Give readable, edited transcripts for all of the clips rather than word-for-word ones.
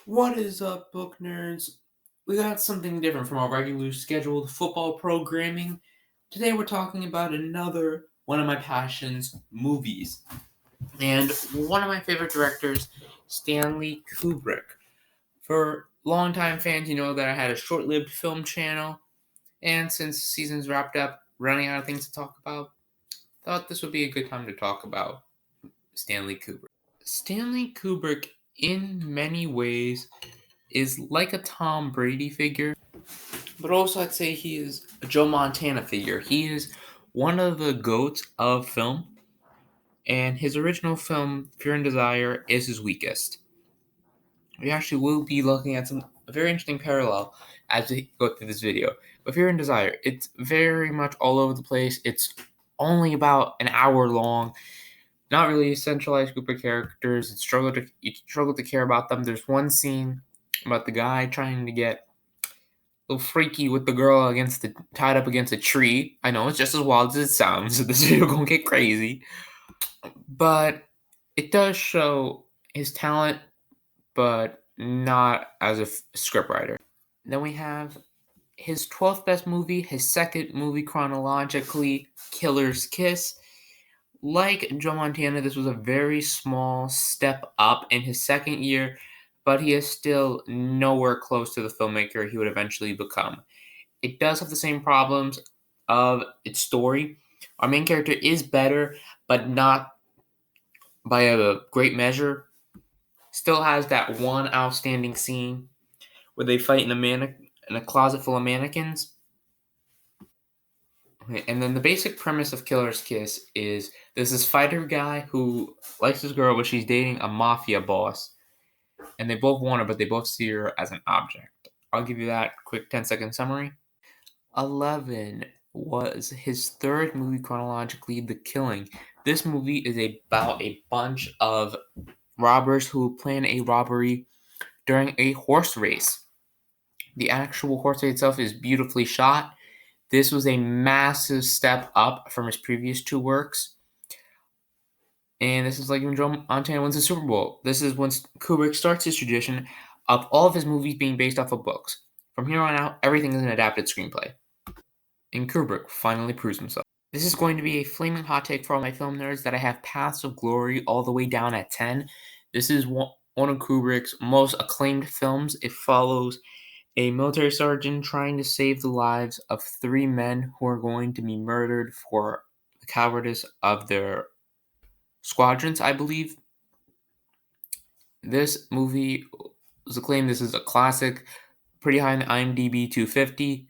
What is up, book nerds? We got something different from our regular scheduled football programming. Today we're talking about another one of my passions, movies. And one of my favorite directors, Stanley Kubrick. For longtime fans, you know that I had a short-lived film channel, and since the season's wrapped up, running out of things to talk about, thought this would be a good time to talk about Stanley Kubrick. Stanley Kubrick, in many ways, is like a Tom Brady figure, but also I'd say he is a Joe Montana figure. He is one of the goats of film, and his original film, Fear and Desire, is his weakest. We actually will be looking at a very interesting parallel as we go through this video. But Fear and Desire, it's very much all over the place. It's only about an hour long. Not really a centralized group of characters. You struggle to care about them. There's one scene about the guy trying to get a little freaky with the girl tied up against a tree. I know it's just as wild as it sounds. So this video gonna get crazy, but it does show his talent, but not as a scriptwriter. Then we have his 12th best movie, his second movie chronologically, Killer's Kiss. Like Joe Montana, this was a very small step up in his second year, but he is still nowhere close to the filmmaker he would eventually become. It does have the same problems of its story. Our main character is better, but not by a great measure. Still has that one outstanding scene where they fight in a closet full of mannequins. Okay, and then the basic premise of Killer's Kiss is there's this fighter guy who likes this girl, but she's dating a mafia boss. And they both want her, but they both see her as an object. I'll give you that quick 10-second summary. 11 was his third movie chronologically, The Killing. This movie is about a bunch of robbers who plan a robbery during a horse race. The actual horse race itself is beautifully shot. This was a massive step up from his previous two works. And this is like when Joe Montana wins the Super Bowl. This is when Kubrick starts his tradition of all of his movies being based off of books. From here on out, everything is an adapted screenplay. And Kubrick finally proves himself. This is going to be a flaming hot take for all my film nerds that I have Paths of Glory all the way down at 10. This is one of Kubrick's most acclaimed films. It follows a military sergeant trying to save the lives of three men who are going to be murdered for the cowardice of their squadrons, I believe. This movie was acclaimed. This is a classic, pretty high in the IMDb 250,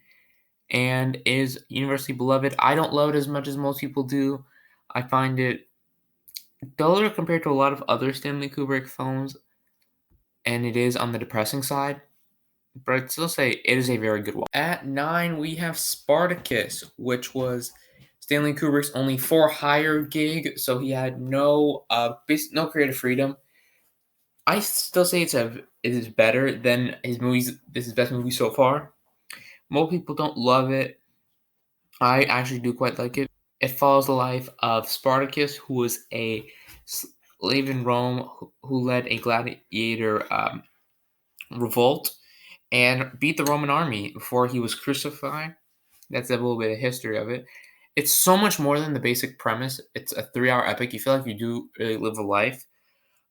and is universally beloved. I don't love it as much as most people do. I find it duller compared to a lot of other Stanley Kubrick films, and it is on the depressing side. But I'd still say it is a very good one. At 9, we have Spartacus, which was Stanley Kubrick's only for-hire gig, so he had no creative freedom. I still say it is better than his movies. This is his best movie so far. Most people don't love it. I actually do quite like it. It follows the life of Spartacus, who was a slave in Rome who led a gladiator revolt and beat the Roman army before he was crucified. That's a little bit of history of it. It's so much more than the basic premise. It's a 3-hour epic. You feel like you do really live the life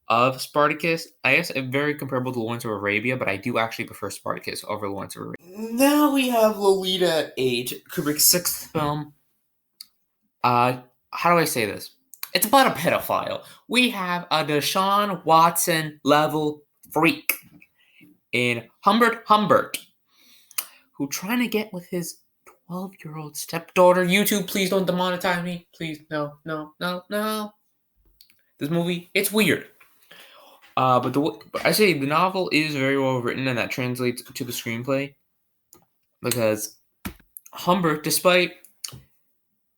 of Spartacus. I guess very comparable to Lawrence of Arabia, but I do actually prefer Spartacus over Lawrence of Arabia. Now we have Lolita at 8, Kubrick's 6th film. How do I say this? It's about a pedophile. We have a Deshaun Watson level freak in Humbert, who trying to get with his 12-year-old stepdaughter. YouTube, please don't demonetize me. Please, no. This movie, it's weird. But I say the novel is very well written, and that translates to the screenplay. Because Humbert, despite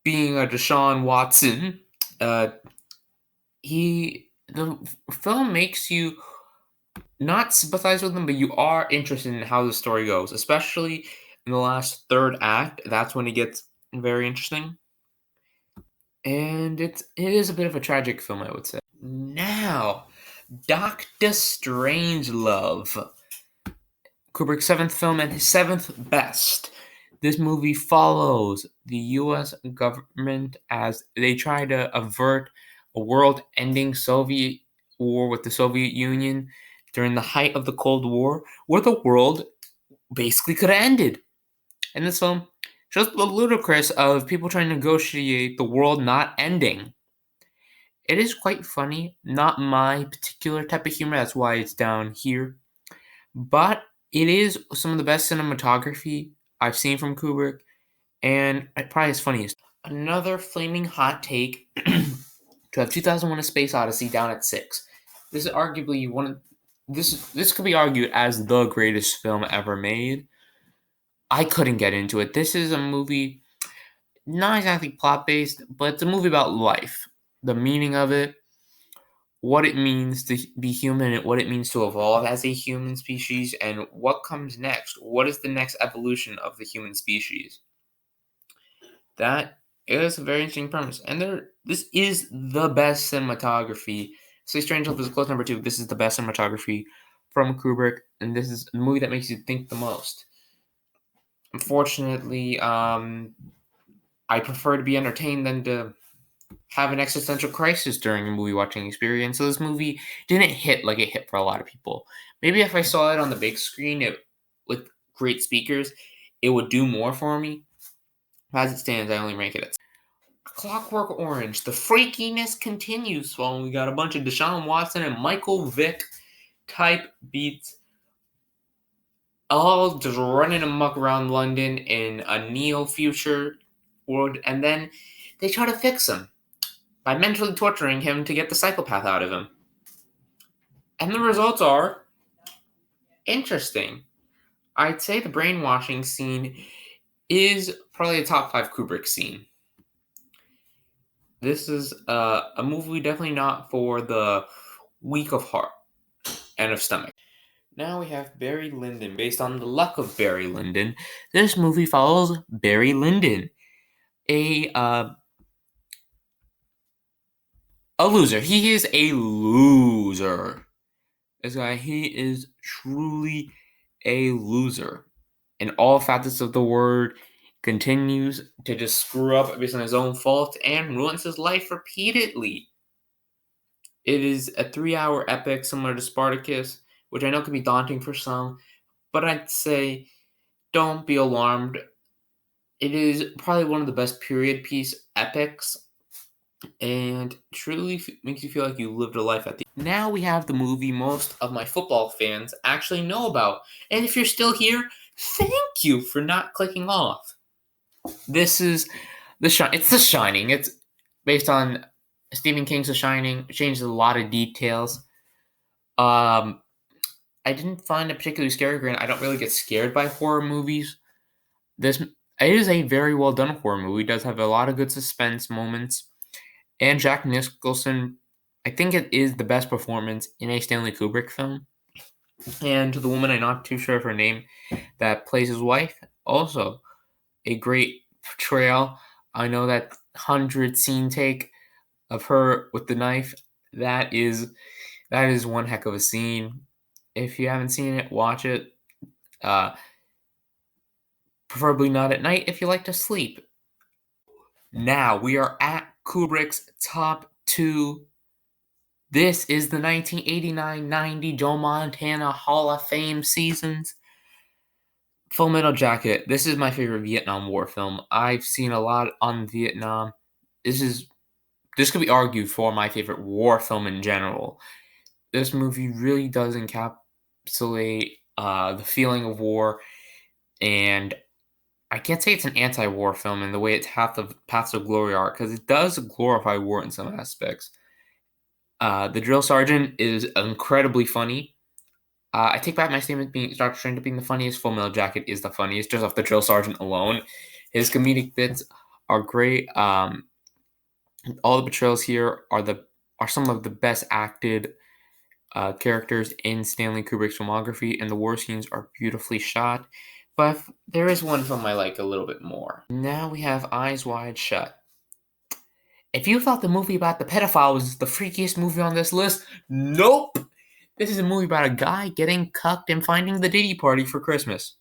being a Deshaun Watson, the film makes you not sympathize with him, but you are interested in how the story goes, especially in the last third act. That's when it gets very interesting. And it is a bit of a tragic film, I would say. Now, Doctor Strangelove, Kubrick's seventh film and his seventh best. This movie follows the U.S. government as they try to avert a world-ending Soviet war with the Soviet Union during the height of the Cold War, where the world basically could have ended. And this film shows the ludicrous of people trying to negotiate the world not ending. It is quite funny, not my particular type of humor, that's why it's down here. But it is some of the best cinematography I've seen from Kubrick, and probably his funniest. Another flaming hot take to have 2001: A Space Odyssey down at 6. This is arguably one of this could be argued as the greatest film ever made. I couldn't get into it. This is a movie not exactly plot based, but it's a movie about life, the meaning of it, what it means to be human, and what it means to evolve as a human species, and what comes next. What is the next evolution of the human species? That is a very interesting premise, and this is the best cinematography. So Strangelove is close number 2. This is the best cinematography from Kubrick, and this is a movie that makes you think the most. Unfortunately, I prefer to be entertained than to have an existential crisis during a movie watching experience. So this movie didn't hit like it hit for a lot of people. Maybe if I saw it on the big screen with great speakers, it would do more for me. As it stands, I only rank it at Clockwork Orange. The freakiness continues. Well, we got a bunch of Deshaun Watson and Michael Vick type beats all just running amok around London in a neo-future world, and then they try to fix him by mentally torturing him to get the psychopath out of him. And the results are interesting. I'd say the brainwashing scene is probably a top 5 Kubrick scene. This is a movie definitely not for the weak of heart and of stomach. Now we have Barry Lyndon. Based on the luck of Barry Lyndon, this movie follows Barry Lyndon, a loser. He is a loser. This guy, he is truly a loser. In all facets of the word, continues to just screw up based on his own fault and ruins his life repeatedly. It is a 3-hour epic similar to Spartacus, which I know can be daunting for some, but I'd say don't be alarmed. It is probably one of the best period piece epics, and truly makes you feel like you lived a life at the end. Now we have the movie most of my football fans actually know about, and if you're still here, thank you for not clicking off. This is it's The Shining. It's based on Stephen King's The Shining. It changes a lot of details. I didn't find it particularly scary. Granted, I don't really get scared by horror movies. It is a very well done horror movie. It does have a lot of good suspense moments. And Jack Nicholson, I think it is the best performance in a Stanley Kubrick film. And the woman, I'm not too sure of her name, that plays his wife, also a great portrayal. I know that 100 scene take of her with the knife, that is one heck of a scene. If you haven't seen it, watch it. Preferably not at night if you like to sleep. Now we are at Kubrick's top 2. This is the 1989-90 Joe Montana Hall of Fame seasons. Full Metal Jacket. This is my favorite Vietnam War film. I've seen a lot on Vietnam. This could be argued for my favorite war film in general. This movie really does encapsulate the feeling of war, and I can't say it's an anti-war film in the way its Paths of Glory are, because it does glorify war in some aspects. The drill sergeant is incredibly funny. I take back my statement being Dr. Strange being the funniest. Full Metal Jacket is the funniest, just off the drill sergeant alone. His comedic bits are great. All the portrayals here are some of the best acted characters in Stanley Kubrick's filmography, and the war scenes are beautifully shot. But there is one film I like a little bit more. Now we have Eyes Wide Shut. If you thought the movie about the pedophile was the freakiest movie on this list, nope. This is a movie about a guy getting cucked and finding the Diddy party for Christmas.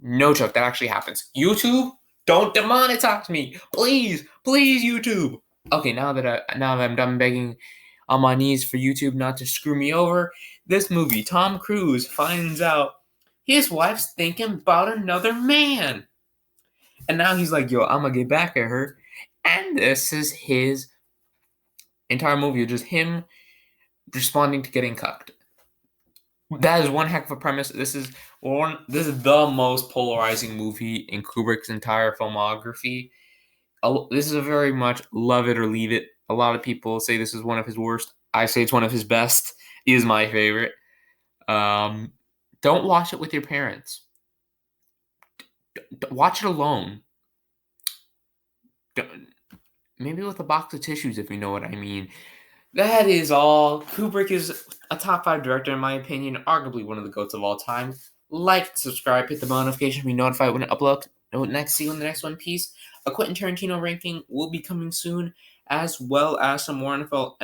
No joke, that actually happens. YouTube, don't demonetize me, please, please, YouTube. Okay, now that I'm done begging on my knees for YouTube not to screw me over, this movie, Tom Cruise finds out his wife's thinking about another man, and now he's like, "Yo, I'm gonna get back at her," and this is his entire movie, just him responding to getting cucked. That is one heck of a premise. This is the most polarizing movie in Kubrick's entire filmography. This is a very much love it or leave it. A lot of people say this is one of his worst. I say it's one of his best. It is my favorite. Don't watch it with your parents. Watch it alone. Maybe with a box of tissues, if you know what I mean. That is all. Kubrick is a top 5 director, in my opinion, arguably one of the GOATs of all time. Like, subscribe, hit the bell notification to be notified when I upload. See you in the next one. Peace. A Quentin Tarantino ranking will be coming soon, as well as some more NFL